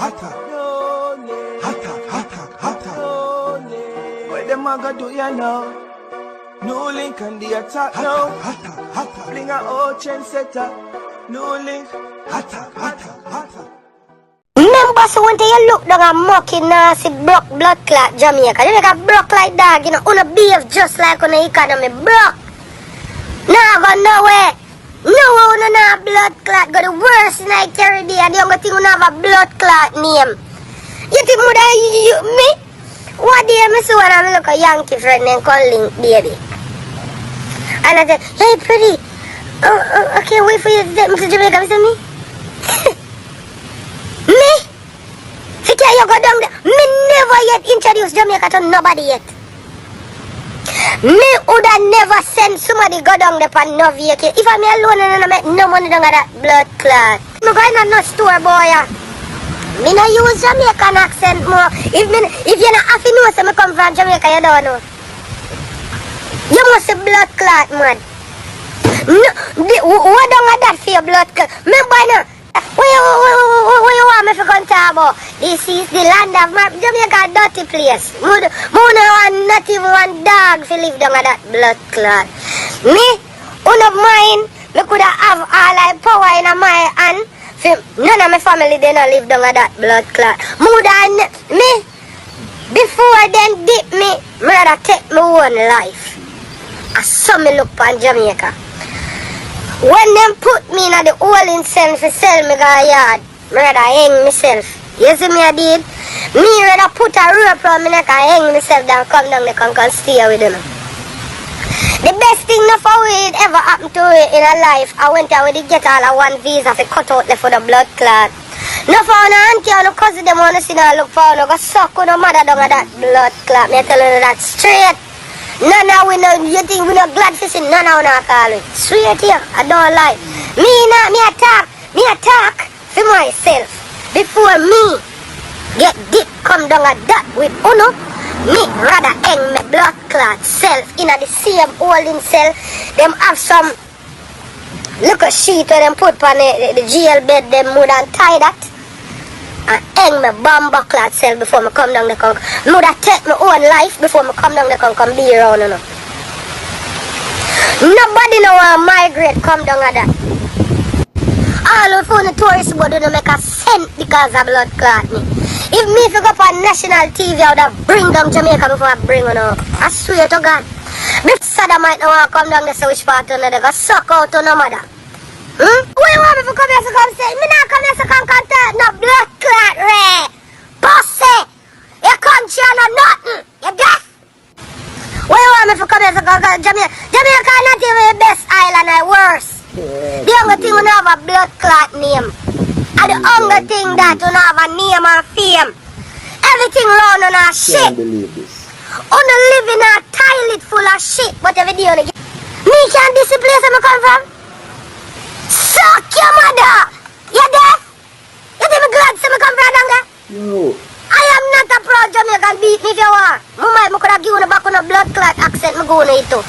hotter. What them a go do ya now? NEWLINK and the attack now. Bring a old trendsetter. NEWLINK. Remember, so when you look down a mucky, nasty, broke blood clot Jamaica, you make a broke like dog, you know, on a behave just like on the economy, broke. Now go nowhere. No, no, blood clot, go the worst in the Caribbean, the only thing you have a blood clot name. You think me? What do you see when I look a Yankee friend and call Link, baby? And I said, hey, Pretti, I can't wait for you to take me to Jamaica. You see me? Me? If you go down there, me never yet introduce Jamaica to nobody yet. Me would have never send somebody go down there for no vehicle. If I'm alone and I make no money down at that blood clot. I'm going to no store, boy. Me no use Jamaican accent more. If you not have to know so me come from Jamaica, you don't know. You must be blood clot, man. No, what don't have that for your blood clot? Me boy no. What you want me to come talk about? This is the land of my Jamaica, dirty place. Mo no want not even one dog to live down at that blood clot. Me, one of mine, me could have all my power in my hand. None of my family they not live down at that blood clot. More than me, before them dip me, rather take my own life. I saw me look on Jamaica. When them put me in the hole in cell for sell me go yard, I rather hang myself. You see me I did? Me rather put a rope around me neck and hang myself than come down there and stay with them. The best thing no for it ever happened to me in a life, I went out with the get all of one visa to cut out there for the blood clot. No for no auntie or no cousin them want to see no look for no go suck with no mother down at that blood clot. Me tell you that straight. None of we know, you think we know glad to see none of we not call it. Straight here, I don't lie. Me attack for myself. Before me get deep come down at that with uno, me rather hang my blood clot self in the same holding cell. Them have some little sheet where them put on the jail bed, them would tie that. And hang my bomber clot cell before me come down the conk. Me would take my own life before me come down the conk and be around, you know. Nobody know want migrate come down at that. All of the tourists board don't make a cent because of blood clot me. If me go up on national TV, I would have bring down Jamaica before I bring on up. I swear to God. If Saddam might not want to come down the which part of they go suck out to no mother. What you want me to come here to come say? Me not come here to come contact no blood clot, Ray. Pussy. Your country no nothing. You deaf. What you want me to come here to come Jamaica? Jamaica not even the best island, I worse. The only thing we have a blood clot name. And the only thing that we have a name and fame. Everything around on our shit. Can't believe this. Only live in a toilet full of shit, but every day on the me can't this place where I come from. Suck your mother! You deaf? You think me glad to come from down there? Yo. I am not a proud Jamaican, beat me if you want. Mumay, I could have given a back on a blood clot accent, me go on it too.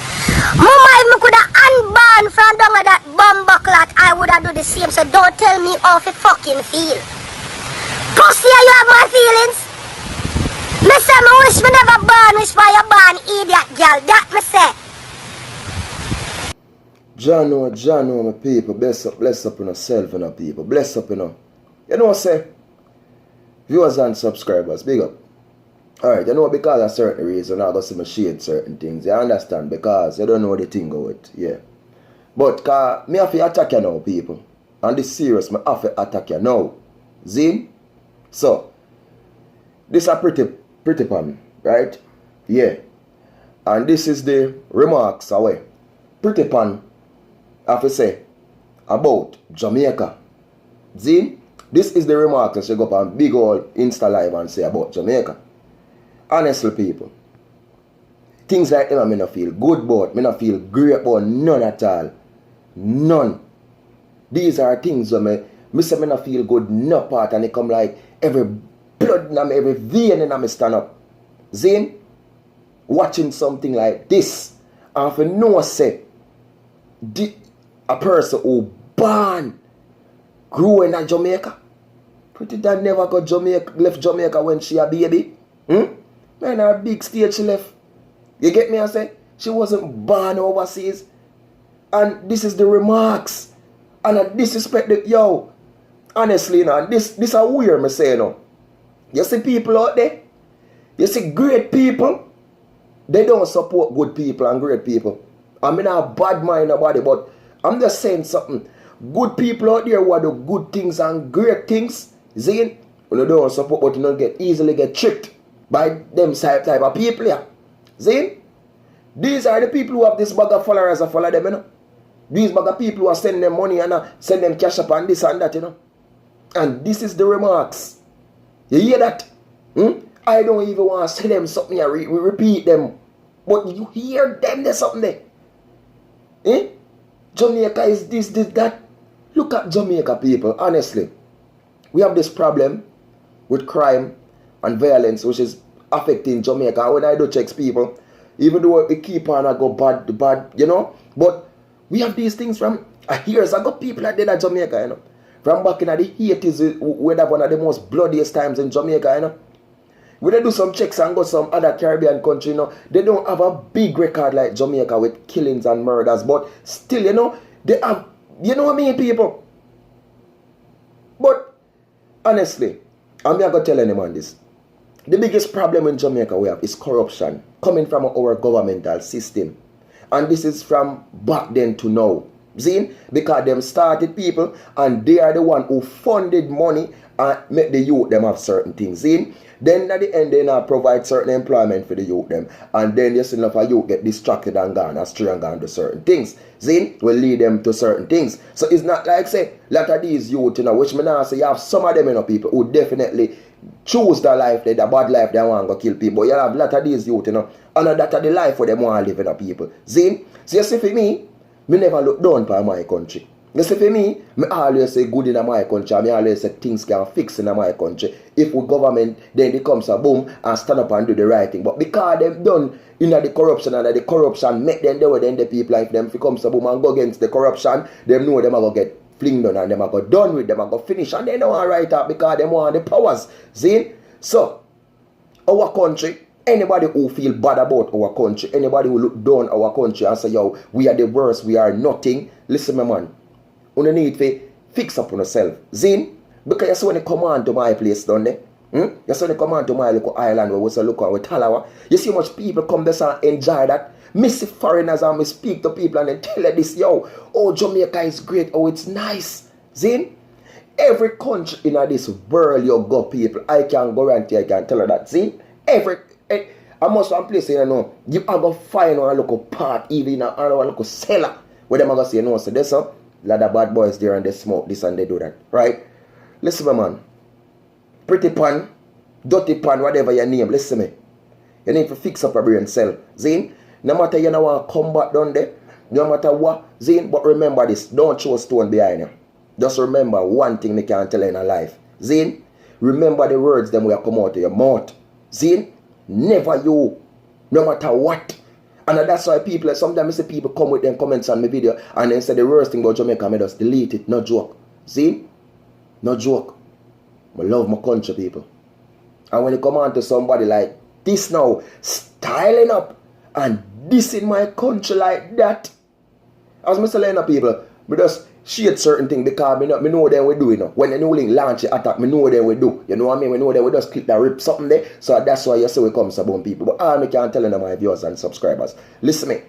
Mumay, I could have unborn from down with that bomber clot, I would have do the same, so don't tell me how to fucking feel. Pussy, you have my feelings? Me say, me wish me never born, wish for you born, idiot girl, that me say. John, my people, bless up on yourself and your people, bless up, you know. You know what I say? Viewers and subscribers, big up. Alright, you know, because of certain reason, I got to shade certain things. You understand? Because you don't know the thing of it, yeah. But, me have to attack you now, people. And this serious, me have to attack you now. Zin? So, this is a pretty pan, right? Yeah. And this is the remarks away. Pretty pan, I have to say, about Jamaica. Zin? This is the remarks that you go up on big old Insta Live and say about Jamaica. Honestly, people, things like them I not feel good about, I not feel great about, none at all. None. These are things where I say I not feel good, no part, and they come like every blood in me, every vein in me stand up. Zane, watching something like this, and if you know say, a person who born, grew in Jamaica, Pretti that never got left Jamaica when she a baby. Man, a big stage she left. You get me, I say? She wasn't born overseas. And this is the remarks. And I disrespect the, yo, honestly, you know, this are weird, me say, you know. You see people out there, you see great people, they don't support good people and great people. I mean, I have bad mind about it, but I'm just saying something. Good people out there who do good things and great things, see, when you don't support, but you don't easily get tricked by them type of people, yeah. See? These are the people who have this bag of followers that follow them, you know. These bag of people who are sending them money and send them cash up and this and that, you know. And this is the remarks. You hear that? I don't even want to say them something, I repeat them. But you hear them, there's something there. Jamaica is this, that. Look at Jamaica, people, honestly. We have this problem with crime and violence, which is affecting Jamaica. When I do checks, people, even though we keep on I go bad, you know. But we have these things from years ago. People that did at Jamaica, you know. From back in the 80s, we have one of the most bloodiest times in Jamaica, you know. When they do some checks and go some other Caribbean country, you know, they don't have a big record like Jamaica with killings and murders. But still, you know, they have, you know what I mean, people. But honestly, I'm not going to tell anyone this. The biggest problem in Jamaica we have is corruption coming from our governmental system. And this is from back then to now. See? Because them started people and they are the one who funded money and make the youth them have certain things. See? Then at the end they now provide certain employment for the youth them. And then you see enough of youth get distracted and gone astray and gone to certain things. See? Will lead them to certain things. So it's not like say, a lot of these youth, you know, which me now say you have some of them, you know, people who definitely choose the life, the bad life they want to kill people. But you have a lot of these youth, you know, and that are the life where they want to live in the people. See? So you see for me never look down for my country. You see for me always say good in my country, and I always say things can fix in my country. If we government, then it comes a boom and stand up and do the right thing. But because them done in the corruption and the corruption make them do then the people like them, if it comes a boom and go against the corruption, them know them are going to get fling done and them are go done with, them are go finish, and they don't want to write up because they want the powers. See? So our country, anybody who feel bad about our country, anybody who look down our country and say, yo, we are the worst, we are nothing, listen my man, you need to fix up on yourself. Zin? Because you see when you come on to my place down there, you see when you come on to my little island where we say look at Talawa, you see how much people come there and enjoy that. Me see foreigners and me speak to people and they tell you this, yo, oh Jamaica is great, oh it's nice. Zin? Every country in this world you go people, I can guarantee I can tell you that. Zin? I must one place you know, you are going to find a local part, even a local cellar, where them are going to say, you know, so there's a lot of bad boys there and they smoke this and they do that, right? Listen, my man. Pretty pan, dirty pan, whatever your name, listen me. You need to fix up your brain cell. Zin, no matter you don't want to come back down there, no matter what, Zin, but remember this, don't throw a stone behind you. Just remember one thing me can tell you in a life. Zin, remember the words them will come out of your mouth. Zin, never you, no matter what. And that's why people, sometimes I see people come with them comments on my video and then say the worst thing about Jamaica, I just delete it. No joke. See? No joke. I love my country, people. And when you come on to somebody like this now, styling up and dissing my country like that, as I say, people, we just shade certain things because me know them we do, you know. When the NEWLINK launch the attack, me know them we do. You know what I mean? We know them we just click that rip something there. So that's why you see we come about people. But all me can tell you my viewers and subscribers. Listen me.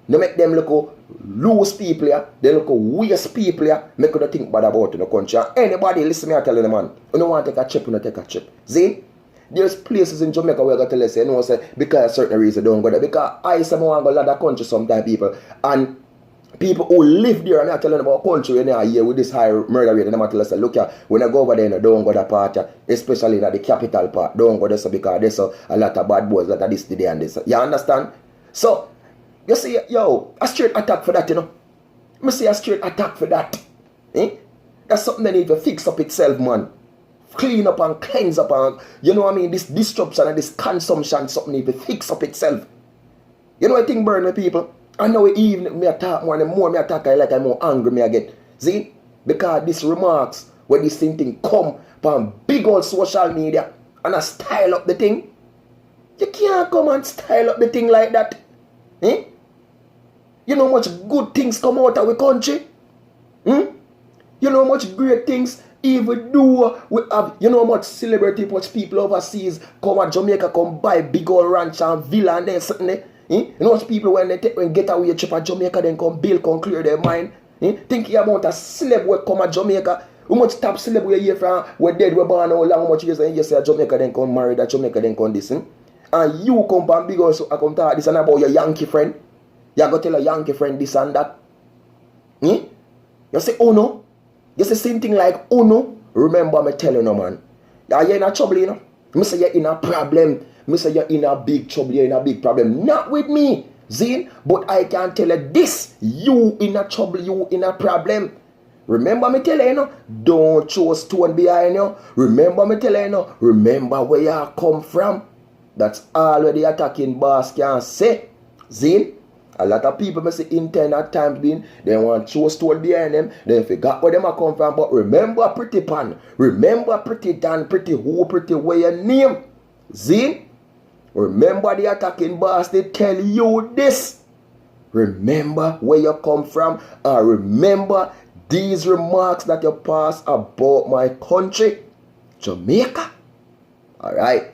No make them look loose people here. They look waste people here. Make you think bad about in the country. And anybody listen me I tell you man. You don't want to take a chip, you don't take a chip. See? There's places in Jamaica where I got to tell you, say, you know, say, because of certain reason don't go there. Because I say I want to go to the country sometimes people. And people who live there, I'm not telling them about country when they are here with this high murder rate, and I'm telling them, look here, when I go over there, don't go to that part, especially in the capital part, don't go there so because there's a lot of bad boys, a lot of this, today and this. You understand? So, you see, yo, a straight attack for that, you know. I see a straight attack for that. That's something that need to fix up itself, man. Clean up and cleanse up and, you know what I mean, this disruption and this consumption, something need to fix up itself. You know what I think burn me, people? I know even me attack more and the more me attack I like I'm more angry me I get. See? Because these remarks when this thing come on big old social media and I style up the thing. You can't come and style up the thing like that. Eh? You know how much good things come out of our country? You know how much great things even do we have. You know how much celebrity, much people overseas come to Jamaica, come buy big old ranch and villa and then something there. You know how much people when get away trip at Jamaica then come build, come clear their mind. Think about a celeb who come to Jamaica. How much top celeb we hear from? We're dead, we're born how long, how much years and you say Jamaica then come married, at Jamaica then come this. And you come and big also I come talk this and about your Yankee friend. You go tell a Yankee friend this and that. You say, oh no. You say same thing like, oh no. Remember me telling you, man. You're in a trouble, you know. Me say you're in a problem. Me say you're in a big trouble, you're in a big problem. Not with me, Zine. But I can tell you this. You in a trouble, you in a problem. Remember me telling you, don't throw a stone behind you. Remember me telling you, remember where you come from. That's all where the attacking boss can say. Zine. A lot of people may say intend at times being they want to throw a stone behind them. They forgot where them a come from. But remember Pretty Pan. Remember Pretty Dan, Pretty who, Pretty where your name. Zine. Remember the attacking boss, they tell you this. Remember where you come from. And remember these remarks that you pass about my country, Jamaica. Alright.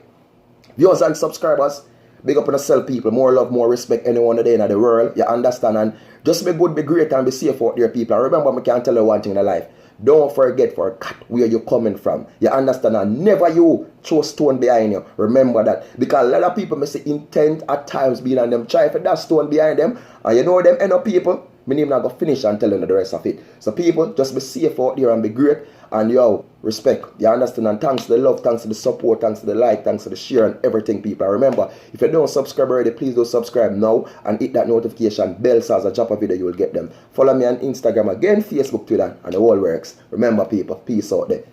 Viewers and subscribers, big up on yourself, people. More love, more respect, anyone today in the world. You understand? And just be good, be great, and be safe out there, people. And remember, I can tell you one thing in life. Don't forget for a cat where you're coming from. You understand? And never you throw stone behind you. Remember that. Because a lot of people may say intent at times being on them. Try for that stone behind them. And you know them NO people. My name not going to finish and tell you the rest of it. So people, just be safe out there and be great. And yo, respect. You understand? And thanks to the love, thanks to the support, thanks to the like, thanks to the share and everything, people. Remember, if you don't subscribe already, please do subscribe now and hit that notification bell so as I drop a video, you will get them. Follow me on Instagram again, Facebook, Twitter, and the whole works. Remember, people, peace out there.